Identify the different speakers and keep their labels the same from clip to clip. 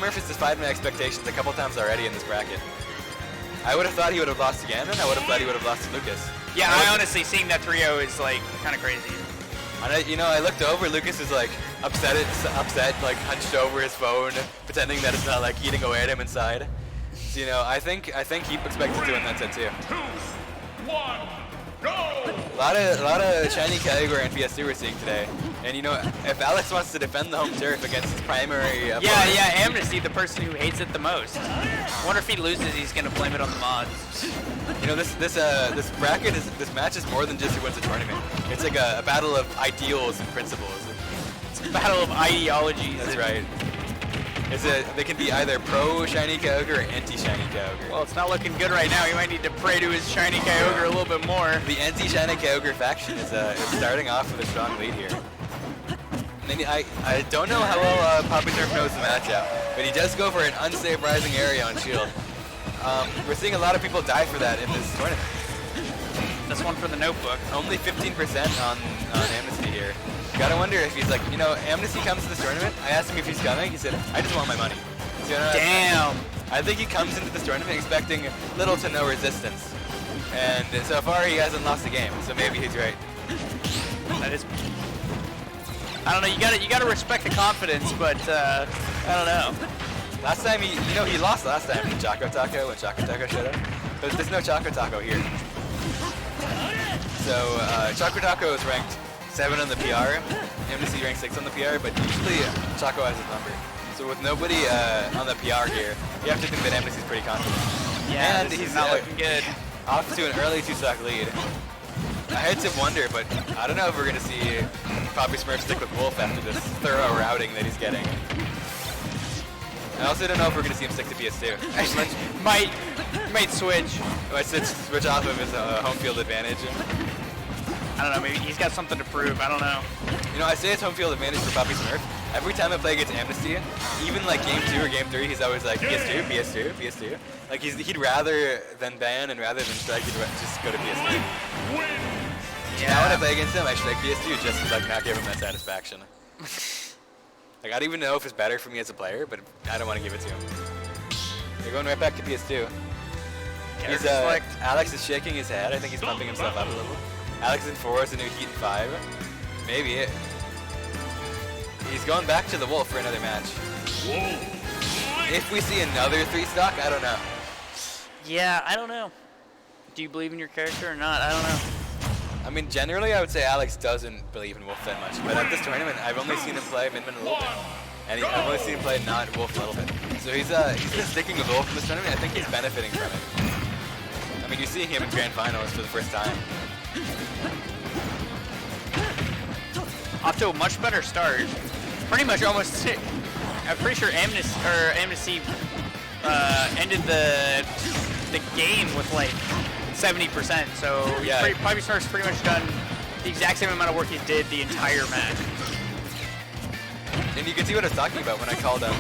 Speaker 1: Smurf has defied my expectations a couple times already in this bracket. I would have thought he would have lost to Ganon. I would have thought he would have lost to Lucas.
Speaker 2: Yeah, I honestly, seeing that 3-0 is like kind of crazy.
Speaker 1: And I looked over. Lucas is like upset, like hunched over his phone, pretending that it's not like eating away at him inside. So I think he expected to win that set too.
Speaker 3: 2, 1, go!
Speaker 1: A lot of shiny category in PS2 we're seeing today. And if Alex wants to defend the home turf against his primary opponent,
Speaker 2: yeah, Amnesty, the person who hates it the most. I wonder if he loses, he's gonna blame it on the mods.
Speaker 1: This bracket this match is more than just who wins a tournament. It's like a battle of ideals and principles.
Speaker 2: It's a battle of ideologies.
Speaker 1: That's right. They can be either pro shiny Kyogre or anti shiny Kyogre.
Speaker 2: Well, it's not looking good right now. He might need to pray to his shiny Kyogre a little bit more.
Speaker 1: The anti shiny Kyogre faction is starting off with a strong lead here. And I don't know how well Papi knows the matchup, but he does go for an unsafe rising area on shield. We're seeing a lot of people die for that in this tournament.
Speaker 2: This one for the notebook.
Speaker 1: Only 15% on Amnesty here. Gotta wonder if he's like, Amnesty comes to this tournament. I asked him if he's coming. He said, I just want my money. So,
Speaker 2: Damn.
Speaker 1: I think he comes into this tournament expecting little to no resistance. And so far he hasn't lost a game, so maybe he's right.
Speaker 2: That is... I don't know, you gotta respect the confidence, but I don't know.
Speaker 1: Last time he lost last time to Choco Taco when Choco Taco showed up. But there's no Choco Taco here. So Choco Taco is ranked 7 on the PR. Amnesty ranked 6 on the PR, but usually Choco has his number. So with nobody on the PR here, you have to think that Amnesty's pretty confident.
Speaker 2: Yeah,
Speaker 1: and he's
Speaker 2: not looking good.
Speaker 1: Off to an early 2-stock lead. I had to wonder, but I don't know if we're going to see Papi Smurf stick with Wolf after this thorough routing that he's getting. I also don't know if we're going to see him stick to PS2.
Speaker 2: might switch.
Speaker 1: Might switch off of his home field advantage.
Speaker 2: I don't know, maybe he's got something to prove, I don't know.
Speaker 1: I say it's home field advantage for Papi Smurf. Every time I play against Amnesty, even like game 2 or game 3, he's always like PS2, PS2, PS2. Like he'd rather than ban and rather than strike, he'd just go to PS2.
Speaker 2: Yeah.
Speaker 1: Now when I play against him, I strike PS2 just to like not give him that satisfaction. Like I don't even know if it's better for me as a player, but I don't want to give it to him. They're going right back to PS2. Alex is shaking his head. I think he's pumping himself up a little. Alex in 4 is a new Heat in 5. Maybe. He's going back to the Wolf for another match. If we see another 3-stock, I don't know.
Speaker 2: Yeah, I don't know. Do you believe in your character or not? I don't know.
Speaker 1: I mean, generally, I would say Alex doesn't believe in Wolf that much. But at this tournament, I've only seen him play Min Min a little bit. And I've only seen him play not Wolf a little bit. So he's been sticking with Wolf in this tournament. I think he's benefiting from it. I mean, you're seeing him in Grand Finals for the first time.
Speaker 2: Off to a much better start. Pretty much almost, I'm pretty sure Amnesty ended the game with like 70%. So
Speaker 1: yeah,
Speaker 2: Papi Smurf's pretty much done the exact same amount of work he did the entire match.
Speaker 1: And you can see what I was talking about when I called him.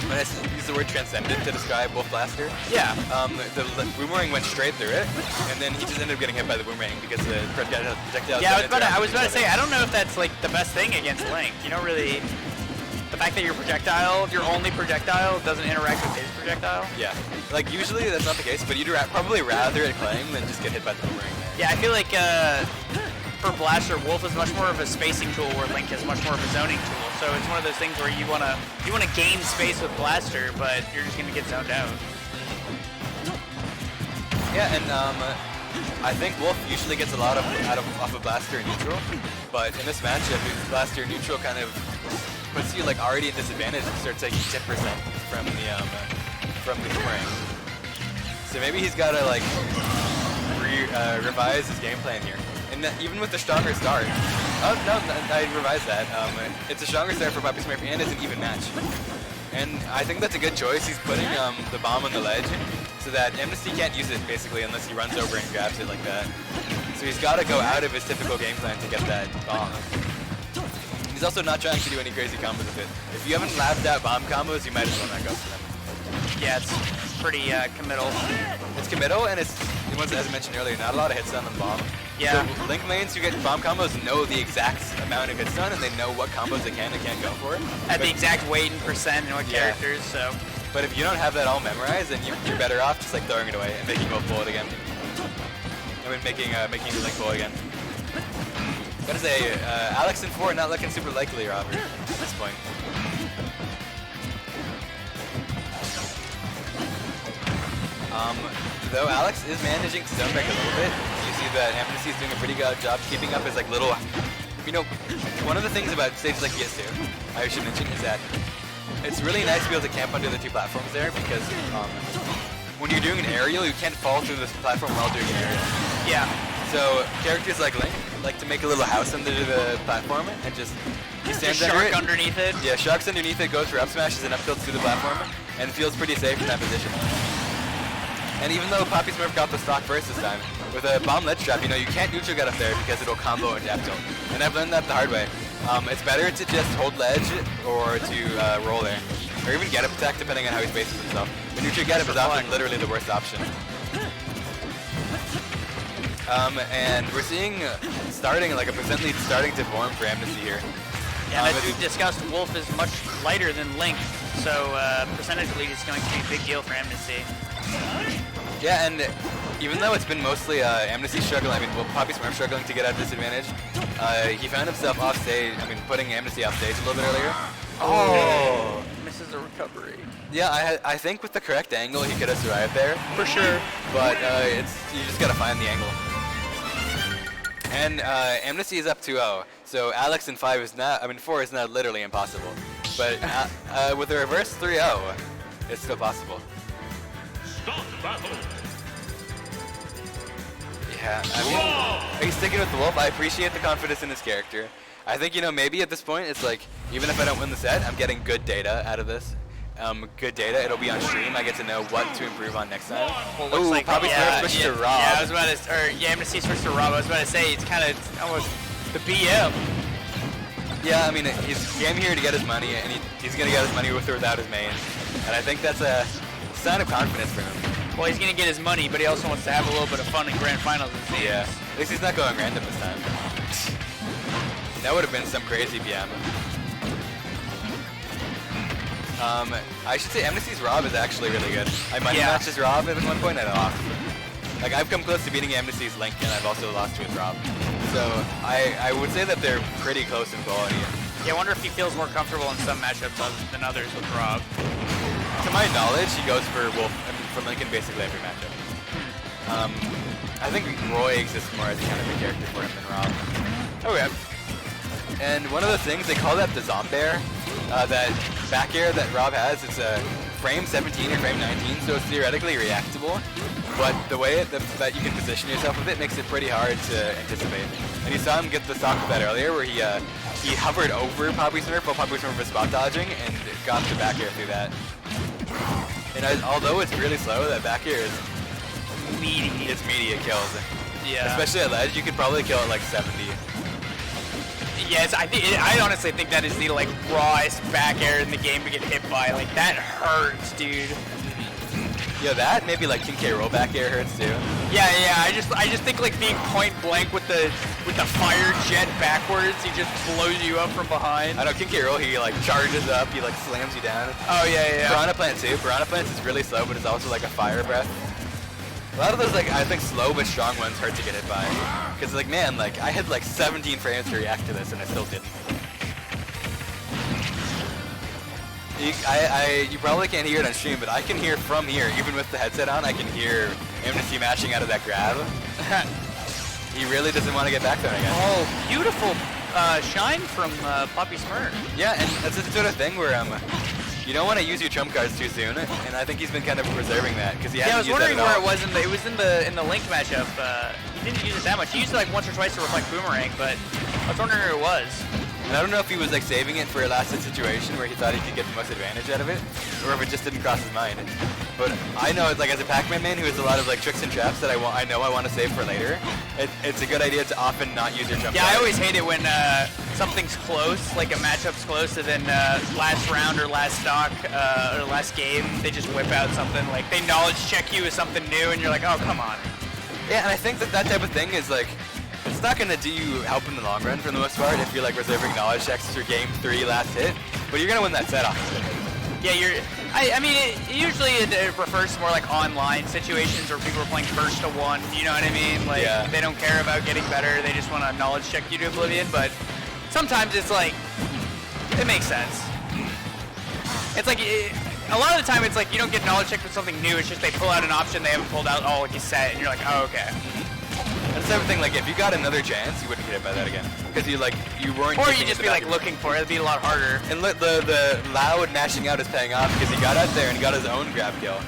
Speaker 1: When I used the word transcendent to describe Wolf Blaster.
Speaker 2: Yeah.
Speaker 1: The boomerang went straight through it, and then he just ended up getting hit by the boomerang because the projectile.
Speaker 2: Yeah, I was about to say, I don't know if that's like the best thing against Link. You don't really. The fact that your only projectile, doesn't interact with his projectile.
Speaker 1: Yeah. Like usually that's not the case, but you'd probably rather it claim than just get hit by the boomerang.
Speaker 2: Yeah, I feel like for Blaster, Wolf is much more of a spacing tool, where Link is much more of a zoning tool. So it's one of those things where you wanna gain space with Blaster, but you're just gonna get zoned out.
Speaker 1: Yeah, and I think Wolf usually gets a lot off of Blaster in neutral, but in this matchup, Blaster neutral kind of puts you like already at disadvantage and starts taking 10% from the boomerang. So maybe he's gotta like revise his game plan here. And even with the stronger start, I revised that. It's a stronger start for Papi Smurf and it's an even match. And I think that's a good choice. He's putting the bomb on the ledge so that Amnesty can't use it basically unless he runs over and grabs it like that. So he's got to go out of his typical game plan to get that bomb. He's also not trying to do any crazy combos with it. If you haven't labbed out bomb combos, you might as well not go for them.
Speaker 2: Yeah, it's pretty committal.
Speaker 1: It's committal, and it's, as I mentioned earlier, not a lot of hits on the bomb.
Speaker 2: Yeah.
Speaker 1: So Link mains who get bomb combos know the exact amount it gets done, and they know what combos they can and can't go for.
Speaker 2: At the exact weight and percent and what
Speaker 1: Yeah.
Speaker 2: characters, so.
Speaker 1: But if you don't have that all memorized, then you're better off just like throwing it away and making both bullet again. I mean, making Link bullet again. Gotta say, Alex in 4 not looking super likely, Robert, at this point. Though Alex is managing to zone back a little bit, you see that Amnesty is doing a pretty good job keeping up his like little, you know, one of the things about stages like PS2, I should mention, is that it's really nice to be able to camp under the two platforms there because when you're doing an aerial, you can't fall through this platform while doing an aerial.
Speaker 2: Yeah.
Speaker 1: So characters like Link like to make a little house under the platform and just he stands
Speaker 2: The
Speaker 1: under
Speaker 2: shark
Speaker 1: it.
Speaker 2: underneath it.
Speaker 1: Yeah, sharks underneath it, goes for up smashes and up tilts through the platform, and feels pretty safe in that position. And even though Papi Smurf got the stock first this time, with a bomb ledge trap, you know, you can't neutral get up there because it'll combo into up tilt. And I've learned that the hard way. It's better to just hold ledge or to roll there. Or even get up attack depending on how he spaces himself. But neutral get up is often literally the worst option. And we're seeing starting like a percent lead starting to form for Amnesty here.
Speaker 2: Yeah, as we've discussed, Wolf is much lighter than Link, so percentage lead is going to be a big deal for Amnesty.
Speaker 1: Yeah, and even though it's been mostly Amnesty struggling, I mean, well, Papi Smurf struggling to get out of disadvantage, he found himself off stage, I mean, putting Amnesty off stage a little bit earlier.
Speaker 2: Oh! Misses a recovery.
Speaker 1: Yeah, I think with the correct angle, he could have survived there.
Speaker 2: For sure.
Speaker 1: But you just gotta find the angle. And Amnesty is up 2-0, so Alex in 4 is now literally impossible. But with a reverse 3-0, it's still possible.
Speaker 3: Start battle.
Speaker 1: Yeah, I mean, he's sticking with the Wolf. I appreciate the confidence in his character. I think, you know, maybe at this point, it's like, even if I don't win the set, I'm getting good data out of this. Good data, it'll be on stream. I get to know what to improve on next time.
Speaker 2: Well, looks like
Speaker 1: Papi Smurf switched to R.O.B.
Speaker 2: Yeah, I was about to, Amnesty switched to R.O.B. I was about to say, it's kind of almost the BM.
Speaker 1: Yeah, I mean, he's came here to get his money, and he's going to get his money with or without his main. And I think that's a sign of confidence for him.
Speaker 2: Well, he's going to get his money, but he also wants to have a little bit of fun in Grand Finals.
Speaker 1: Yeah, at least he's not going random this time. That would have been some crazy BM. I should say Amnesty's R.O.B is actually really good. I money matched his R.O.B at one point and I lost. Like, I've come close to beating Amnesty's Link and I've also lost to his R.O.B. So I would say that they're pretty close in quality.
Speaker 2: Yeah, I wonder if he feels more comfortable in some matchups than others with R.O.B.
Speaker 1: To my knowledge, he goes for Wolf, for Link in basically every matchup. I think Roy exists more as kind of a character for him than R.O.B. Okay. And one of the things, they call that the Zombair. That back air that R.O.B has, it's a frame 17 or frame 19, so it's theoretically reactable. But the way that you can position yourself with it makes it pretty hard to anticipate. And you saw him get the stock of that earlier, where he hovered over Papi Smurf while Papi Smurf was spot dodging and got the back air through that. And although it's really slow, that back air is
Speaker 2: meaty.
Speaker 1: It's meaty, it kills.
Speaker 2: Yeah.
Speaker 1: Especially at ledge, you could probably kill it like 70.
Speaker 2: Yes, I honestly think that is the like rawest back air in the game to get hit by. Like that hurts, dude.
Speaker 1: Yeah, that maybe like King K roll back air hurts too.
Speaker 2: Yeah. I just think like being point blank with the fire jet backwards, he just blows you up from behind.
Speaker 1: I know King K roll, he like charges up, he like slams you down.
Speaker 2: Oh yeah.
Speaker 1: Piranha Plant too. Piranha Plant is really slow, but it's also like a fire breath. A lot of those, like, I think slow but strong ones hurt to get hit by. Because, like, man, like, I had, like, 17 frames to react to this, and I still didn't. You probably can't hear it on stream, but I can hear from here, even with the headset on, I can hear Amnesty mashing out of that grab. He really doesn't want to get back there again.
Speaker 2: Oh, beautiful shine from Papi Smurf.
Speaker 1: Yeah, and that's the sort of thing where, you don't want to use your trump cards too soon, and I think he's been kind of preserving that because he hasn't used that at all.
Speaker 2: I was wondering where it was in the Link matchup. He didn't use it that much. He used it like once or twice to reflect Boomerang, but I was wondering where it was.
Speaker 1: And I don't know if he was like saving it for a last hit situation where he thought he could get the most advantage out of it, or if it just didn't cross his mind. But I know, like as a Pac-Man man who has a lot of like tricks and traps that I know I want to save for later, it's a good idea to often not use your trump
Speaker 2: Yeah,
Speaker 1: card.
Speaker 2: I always hate it when something's close, like a matchup's close, and then last round or last stock or last game, they just whip out something like they knowledge check you with something new, and you're like, oh come on.
Speaker 1: Yeah, and I think that type of thing is like, It's not gonna do you help in the long run for the most part if you're like reserving knowledge checks for game 3 last hit, but you're gonna win that set off of it.
Speaker 2: Yeah, I mean, usually it refers to more like online situations where people are playing first to one. You know what I mean? Like they don't care about getting better. They just want to knowledge check you to oblivion. But sometimes it's like it makes sense. It's like a lot of the time it's like you don't get knowledge checked with something new. It's just they pull out an option they haven't pulled out all like you said, and you're like, oh okay.
Speaker 1: And it's everything like if you got another chance, you wouldn't get hit by that again because you weren't.
Speaker 2: Or you just be like looking for it. It'd be a lot harder.
Speaker 1: And look, the loud mashing out is paying off because he got out there and got his own grab kill.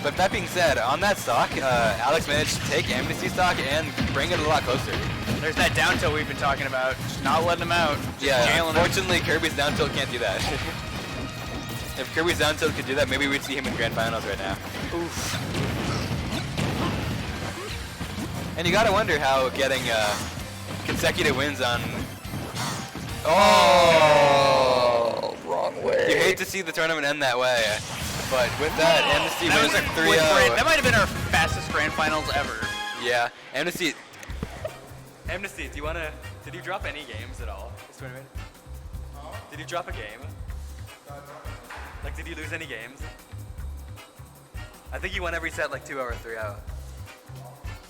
Speaker 1: But that being said, on that stock, Alex managed to take Amnesty stock and bring it a lot closer.
Speaker 2: There's that down tilt we've been talking about. Just not letting him out. Just jailing him.
Speaker 1: Unfortunately, Kirby's down tilt can't do that. If Kirby's down tilt could do that, maybe we'd see him in Grand Finals right now.
Speaker 2: Oof.
Speaker 1: And you gotta wonder how getting consecutive wins on... Oh!
Speaker 2: Wrong way.
Speaker 1: You hate to see the tournament end that way, but with that, Amnesty wins 3-0.
Speaker 2: That might have been our fastest Grand Finals ever.
Speaker 1: Yeah, Amnesty, do you wanna... Did you drop any games at all this tournament? Did you drop a game? Like, did you lose any games? I think you won every set like 2 or 3 out.